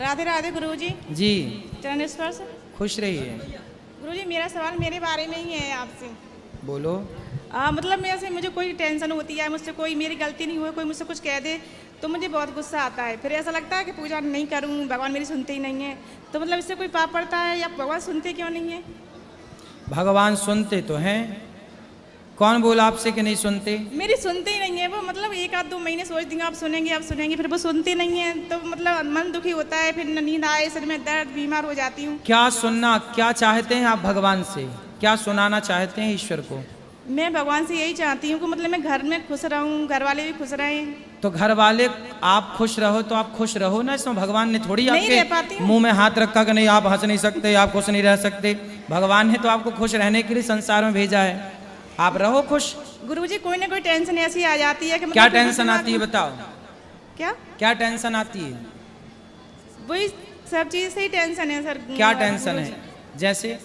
राधे राधे गुरुजी। जी चरण स्पर्श। खुश रहिए। गुरुजी मेरा सवाल मेरे बारे में ही है आपसे। बोलो। मतलब मेरे से मुझे कोई टेंशन होती है, मुझसे कोई मेरी गलती नहीं हुई, कोई मुझसे कुछ कह दे तो मुझे बहुत गुस्सा आता है। फिर ऐसा लगता है कि पूजा नहीं करूं, भगवान मेरी सुनते ही नहीं है। तो मतलब इससे कोई पाप पड़ता है या भगवान सुनते क्यों नहीं है? भगवान सुनते तो हैं। कौन बोला आपसे कि नहीं सुनते? मेरी सुनते ही नहीं है वो। मतलब एक आध 2 महीने सोच देंगे आप सुनेंगे, फिर वो सुनते नहीं है तो मतलब मन दुखी होता है, फिर नींद आए, सिर में दर्द, बीमार हो जाती हूँ। क्या सुनना, क्या चाहते हैं आप भगवान से? क्या सुनाना चाहते हैं ईश्वर को? मैं भगवान से यही चाहती हूँ कि मतलब मैं घर में खुश रहूँ, घर वाले भी खुश रहें। तो घर वाले आप खुश रहो तो आप खुश रहो ना, इसमें भगवान ने थोड़ी आपके नहीं मुंह में हाथ रखा कि नहीं आप हंस नहीं सकते, आप खुश नहीं रह सकते। भगवान ने तो आपको खुश रहने के लिए संसार में भेजा है, आप रहो खुश। गुरुजी कोई ना कोई टेंशन ऐसी आ जाती है कि मतलब क्या टेंशन आती है बताओ? क्या टेंशन आती है? वही सब चीज से ही टेंशन है सर। क्या टेंशन है?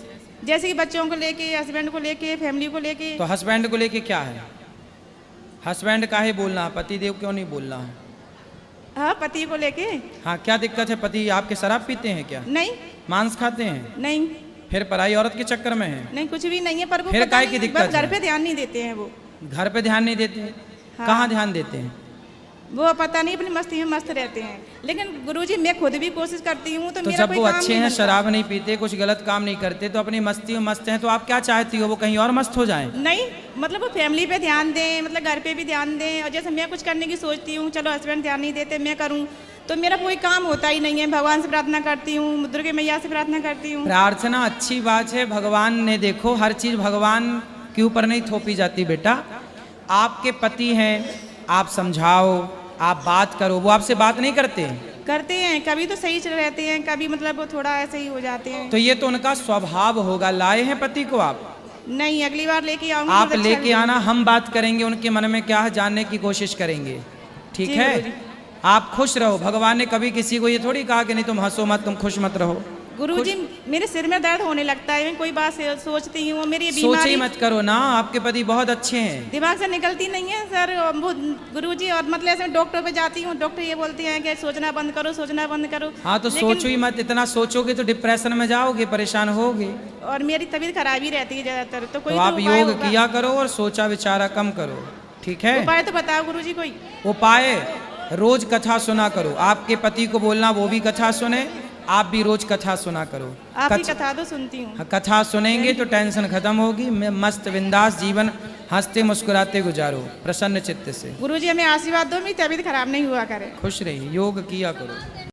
जैसे कि बच्चों को लेके, हस्बैंड को लेके, फैमिली को लेके। तो हस्बैंड को लेके क्या है? हस्बैंड का ही बोलना है, पति देव क्यों नहीं बोलना है? हाँ पति को लेके। हाँ क्या दिक्कत है? पति आपके शराब पीते हैं क्या? नहीं। मांस खाते हैं? नहीं। फिर पराई औरत के चक्कर में है? नहीं कुछ भी नहीं है, पर वो फिर काय की दिक्कत? घर पे ध्यान नहीं देते हैं वो। घर पे ध्यान नहीं देते? हाँ। कहाँ ध्यान देते हैं? वो पता नहीं, अपनी मस्ती में मस्त रहते हैं। लेकिन गुरुजी मैं खुद भी कोशिश करती हूँ तो मेरा जब कोई वो काम अच्छे नहीं हैं, बनता। शराब नहीं पीते, कुछ गलत काम नहीं करते, तो अपनी मस्ती में मस्त हैं, तो आप क्या चाहती हो वो कहीं और मस्त हो जाएं? नहीं मतलब वो फैमिली पे ध्यान दें, मतलब घर पे भी ध्यान दें। और जैसे मैं कुछ करने की सोचती हूँ, चलो हस्बैंड ध्यान नहीं देते, मैं करूँ तो मेरा कोई काम होता ही नहीं है। भगवान से प्रार्थना करती हूँ, दुर्गे मैया से प्रार्थना करती हूँ। प्रार्थना अच्छी बात है। भगवान ने देखो हर चीज भगवान के ऊपर नहीं थोपी जाती बेटा। आपके पति हैं, आप समझाओ, आप बात करो, वो आपसे बात नहीं करते? करते हैं, कभी तो सही चल रहते हैं, कभी मतलब वो थोड़ा ऐसे ही हो जाते हैं। तो ये तो उनका स्वभाव होगा। लाए हैं पति को आप? नहीं, अगली बार लेके आऊंगी। आप लेके आना, हम बात करेंगे, उनके मन में क्या है जानने की कोशिश करेंगे, ठीक है? आप खुश रहो। भगवान ने कभी किसी को ये थोड़ी कहा कि नहीं तुम हंसो मत, तुम खुश मत रहो। गुरुजी मेरे सिर में दर्द होने लगता है, मैं कोई बात सोचती हूँ, मेरी सोच ही मत करो ना, आपके पति बहुत अच्छे हैं। दिमाग से निकलती नहीं है सर वो गुरुजी। और मतलब ऐसे डॉक्टर पे जाती हूँ, डॉक्टर ये बोलते हैं कि सोचना बंद करो, सोचना बंद करो। हाँ तो सोचो ही मत, इतना सोचोगे तो डिप्रेशन में जाओगे, परेशान होगे। और मेरी तबीयत खराब ही रहती है ज्यादातर। तो कोई तो आप योग किया करो और सोचा विचारा कम करो, ठीक है? उपाय तो बताओ गुरुजी कोई। उपाय, रोज कथा सुना करो। आपके पति को बोलना वो भी कथा सुने, आप भी रोज कथा सुना करो। आपकी कथा तो सुनती हूँ। कथा सुनेंगे तो टेंशन खत्म होगी। मैं मस्त बिंदास जीवन हंसते मुस्कुराते गुजारो, प्रसन्न चित्त से। गुरुजी हमें आशीर्वाद दो, मेरी तबीयत खराब नहीं हुआ करे। खुश रहिए, योग किया करो।